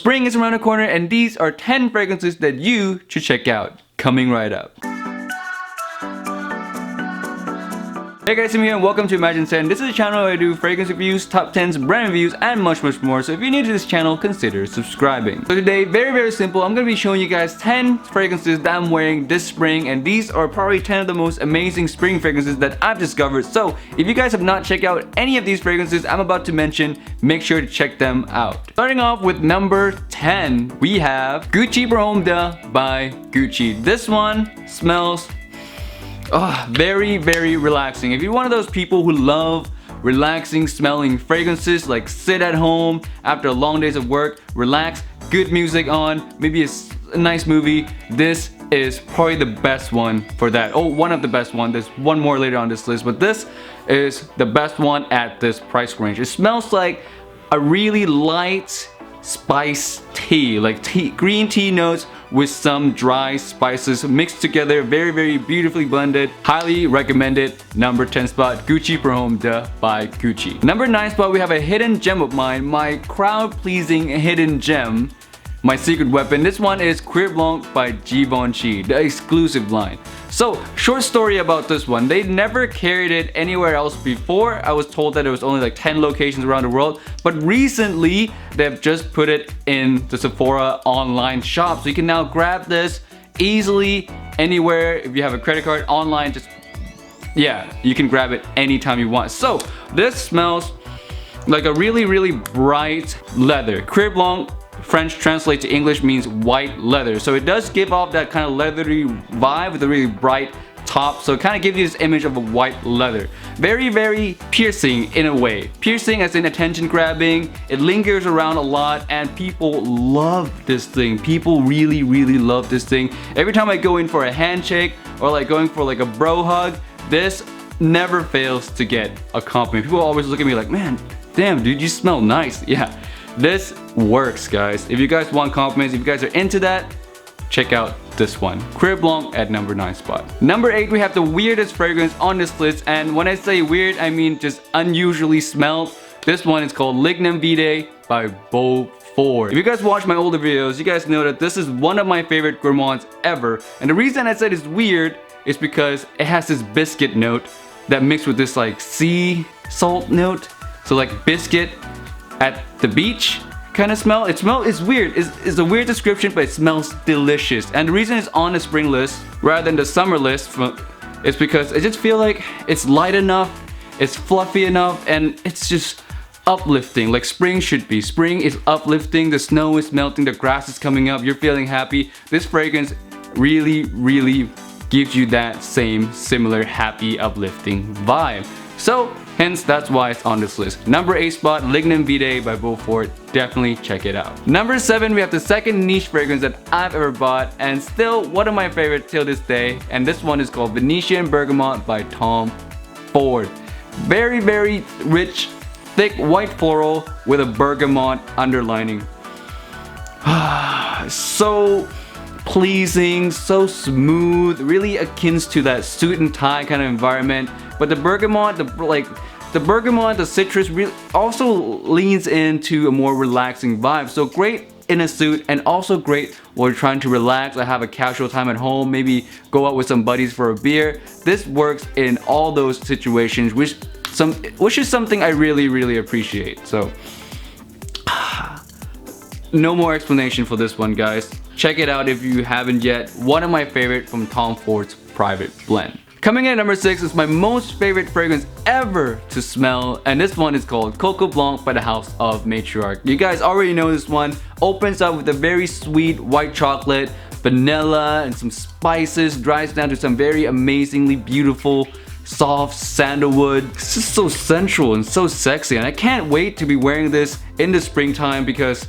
spring is around the corner and these are 10 fragrances that you should check out. Coming right up. Hey guys, I'm here and welcome to Imagine 10. This is a channel where I do fragrance reviews, top 10s, brand reviews, and much more. So if you're new to this channel, consider subscribing. So today, very simple, I'm going to be showing you guys 10 fragrances that I'm wearing this spring, and these are probably 10 of the most amazing spring fragrances that I've discovered. So if you guys have not checked out any of these fragrances I'm about to mention, make sure to check them out. Starting off with number 10, we have Gucci pour Homme by Gucci. This one smells very relaxing. If you're one of those people who love relaxing smelling fragrances, like sit at home after a long days of work, relax, good music on, maybe a nice movie, this is probably the best one for that. Oh, one of the best ones. There's one more later on this list, but this is the best one at this price range. It smells like a really light spice tea, like green tea notes with some dry spices mixed together, very beautifully blended. Highly recommended. Number 10 spot, Gucci pour Homme by Gucci. Number 9 spot, we have a hidden gem of mine, my crowd pleasing hidden gem, my secret weapon. This one is CUIR BLANC by Givenchy, the exclusive line. So, short story about this one. They never carried it anywhere else before. I was told that it was only like 10 locations around the world. But recently, they've just put it in the Sephora online shop. So you can now grab this easily anywhere. If you have a credit card online, just, yeah, you can grab it anytime you want. So, this smells like a really bright leather. CUIR BLANC, French translate to English, means white leather. So it does give off that kind of leathery vibe with a really bright top. So it kind of gives you this image of a white leather. Very piercing in a way. Piercing as in attention grabbing. It lingers around a lot and people love this thing. People really love this thing. Every time I go in for a handshake or like going for like a bro hug, this never fails to get a compliment. People always look at me like, man, damn dude, you smell nice. Yeah. This works, guys. If you guys want compliments, if you guys are into that, check out this one. CUIR BLANC at number 9 spot. Number 8, we have the weirdest fragrance on this list, and when I say weird, I mean just unusually smelled. This one is called LIGNUM VITAE by Beaufort. If you guys watch my older videos, you guys know that this is one of my favorite gourmands ever. And the reason I said it's weird is because it has this biscuit note that mixed with this like sea salt note. So like biscuit at the beach kind of smell. It's weird. It's a weird description, but it smells delicious. And the reason it's on the spring list rather than the summer list is because I just feel like it's light enough, it's fluffy enough, and it's just uplifting like spring should be. Spring is uplifting, the snow is melting, the grass is coming up, you're feeling happy. This fragrance really gives you that similar happy uplifting vibe. So hence, that's why it's on this list. Number 8 spot, LIGNUM VITAE by Beaufort. Definitely check it out. Number 7, we have the second niche fragrance that I've ever bought and still one of my favorites till this day. And this one is called Venetian Bergamot by Tom Ford. Very rich, thick white floral with a bergamot underlining. So pleasing, so smooth, really akin to that suit and tie kind of environment. But the bergamot, the citrus really also leans into a more relaxing vibe. So great in a suit and also great while you're trying to relax or have a casual time at home, maybe go out with some buddies for a beer. This works in all those situations, which is something I really appreciate. So no more explanation for this one, guys. Check it out if you haven't yet. One of my favorite from Tom Ford's private blend. Coming in at number 6 is my most favorite fragrance ever to smell, and this one is called Coco Blanc by the House of Matriarch. You guys already know this one. Opens up with a very sweet white chocolate, vanilla, and some spices. Dries down to some very amazingly beautiful, soft sandalwood. It's just so sensual and so sexy, and I can't wait to be wearing this in the springtime because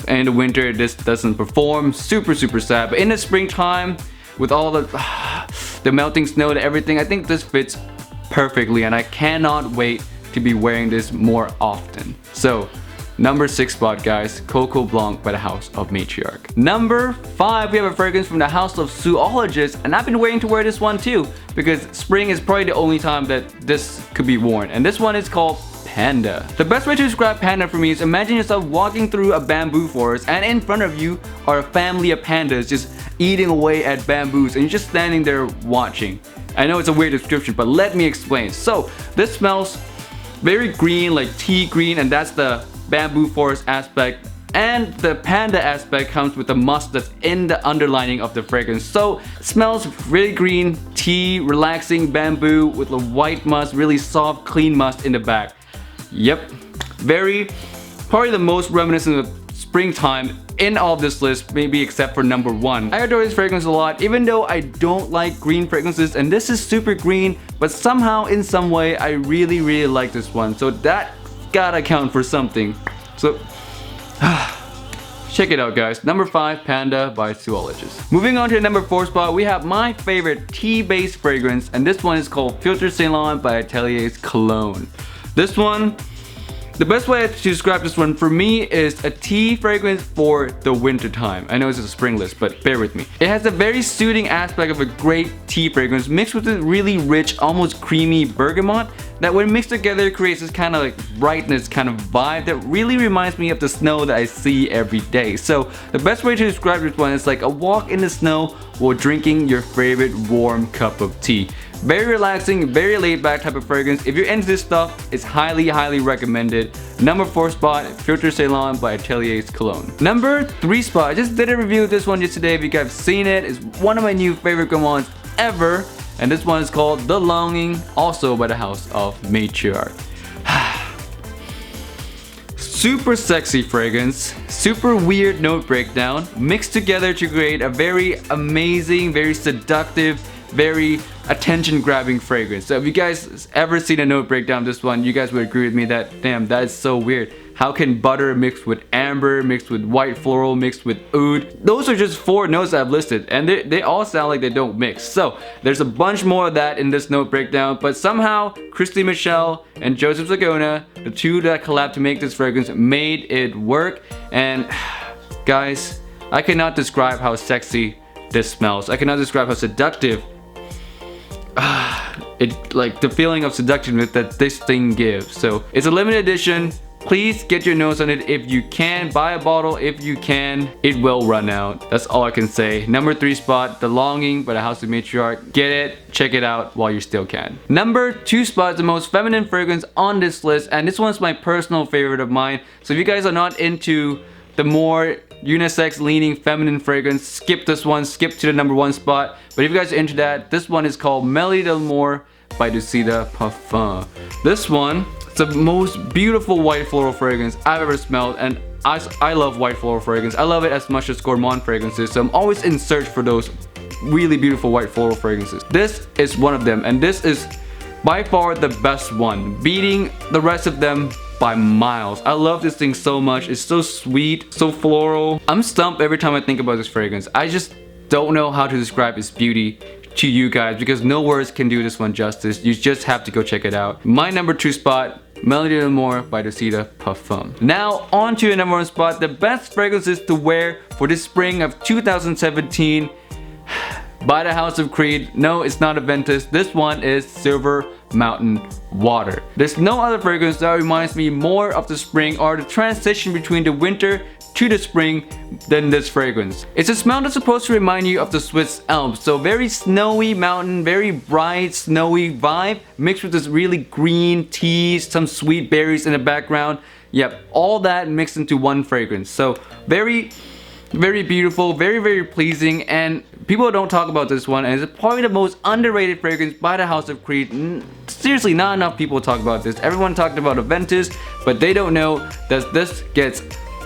in the winter this doesn't perform. Super sad, but in the springtime with all the melting snow and everything, I think this fits perfectly, and I cannot wait to be wearing this more often. So number 6 spot, guys, Coco Blanc by the House of Matriarch. Number 5, we have a fragrance from the House of Zoologist, and I've been waiting to wear this one too because spring is probably the only time that this could be worn, and this one is called Panda. The best way to describe Panda for me is imagine yourself walking through a bamboo forest and in front of you are a family of pandas just eating away at bamboos and you're just standing there watching. I know it's a weird description, but let me explain. So this smells very green, like tea green, and that's the bamboo forest aspect. And the panda aspect comes with the musk that's in the underlining of the fragrance. So it smells really green, tea, relaxing bamboo with a white musk, really soft, clean musk in the back. Yep, probably the most reminiscent of springtime in all of this list, maybe except for number 1. I adore this fragrance a lot, even though I don't like green fragrances, and this is super green, but somehow in some way I really like this one. So that gotta count for something. So check it out, guys. Number 5, Panda by Zoologist. Moving on to the number 4 spot, we have my favorite tea-based fragrance, and this one is called PHILTRE CEYLAN by Atelier's Cologne. This one, the best way to describe this one for me is a tea fragrance for the winter time. I know it's a spring list, but bear with me. It has a very soothing aspect of a great tea fragrance mixed with a really rich, almost creamy bergamot that when mixed together creates this kind of like brightness kind of vibe that really reminds me of the snow that I see every day. So the best way to describe this one is like a walk in the snow while drinking your favorite warm cup of tea. Very relaxing, very laid back type of fragrance. If you're into this stuff, it's highly recommended. Number 4 spot, PHILTRE CEYLAN by Atelier's Cologne. Number 3 spot, I just did a review of this one yesterday. If you guys have seen it, it's one of my new favorite ones ever. And this one is called The Longing, also by the house of Matriarch. Super sexy fragrance, super weird note breakdown, mixed together to create a very amazing, very seductive, very attention-grabbing fragrance. So if you guys ever seen a note breakdown of this one, you guys would agree with me that, damn, that is so weird. How can butter mixed with amber, mixed with white floral, mixed with oud? Those are just 4 notes I've listed, and they all sound like they don't mix. So there's a bunch more of that in this note breakdown, but somehow Christy Michelle and Joseph Zagona, the two that collabed to make this fragrance, made it work. And guys, I cannot describe how sexy this smells. I cannot describe how seductive like the feeling of seductiveness that this thing gives. So it's a limited edition. Please get your nose on it if you can. Buy a bottle if you can. It will run out. That's all I can say. Number 3 spot, The Longing by the House of Matriarch. Get it, check it out while you still can. Number 2 spot is the most feminine fragrance on this list, and this one's my personal favorite of mine. So if you guys are not into the more unisex leaning feminine fragrance, skip this one, skip to the number 1 spot. But if you guys are into that, this one is called Melody d'Amour by Ducida Parfum. This one, it's the most beautiful white floral fragrance I've ever smelled, and I love white floral fragrance. I love it as much as gourmand fragrances, so I'm always in search for those really beautiful white floral fragrances. This is one of them, and this is by far the best one, beating the rest of them by miles. I love this thing so much. It's so sweet, so floral. I'm stumped every time I think about this fragrance. I just don't know how to describe its beauty to you guys because no words can do this one justice. You just have to go check it out. My number 2 spot, Melody d'Amour by Ducida Parfum. Now on to the number 1 spot, the best fragrances to wear for the spring of 2017 by the House of Creed. No, it's not Aventus. This one is Silver Mountain Water. There's no other fragrance that reminds me more of the spring or the transition between the winter to the spring than this fragrance. It's a smell that's supposed to remind you of the Swiss Alps. So very snowy mountain, very bright snowy vibe mixed with this really green teas, some sweet berries in the background. Yep, all that mixed into one fragrance. So very beautiful, very pleasing, and people don't talk about this one, and it's probably the most underrated fragrance by the House of Creed. Seriously, not enough people talk about this. Everyone talked about Aventus, but they don't know that this gets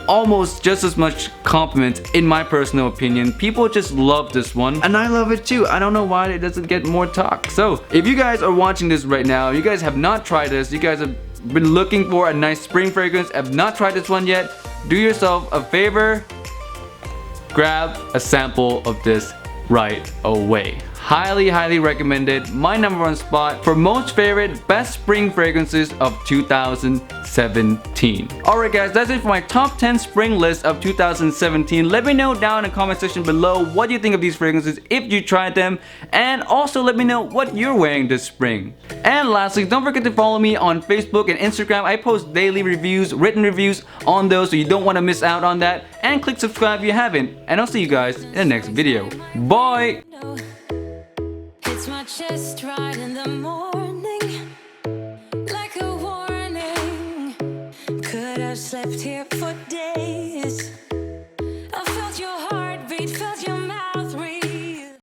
almost just as much compliment in my personal opinion. People just love this one, and I love it too. I don't know why it doesn't get more talk. So if you guys are watching this right now, you guys have not tried this, you guys have been looking for a nice spring fragrance, have not tried this one yet, do yourself a favor, grab a sample of this right away. highly recommended. My #1 spot for most favorite best spring fragrances of 2017. Alright guys, that's it for my top 10 spring list of 2017. Let me know down in the comment section below what you think of these fragrances if you tried them, and also let me know what you're wearing this spring. And lastly, don't forget to follow me on Facebook and Instagram. I post daily reviews, written reviews on those, so you don't want to miss out on that. And click subscribe if you haven't, and I'll see you guys in the next video. Bye! It's my chest right in the morning, like a warning. Could have slept here for days.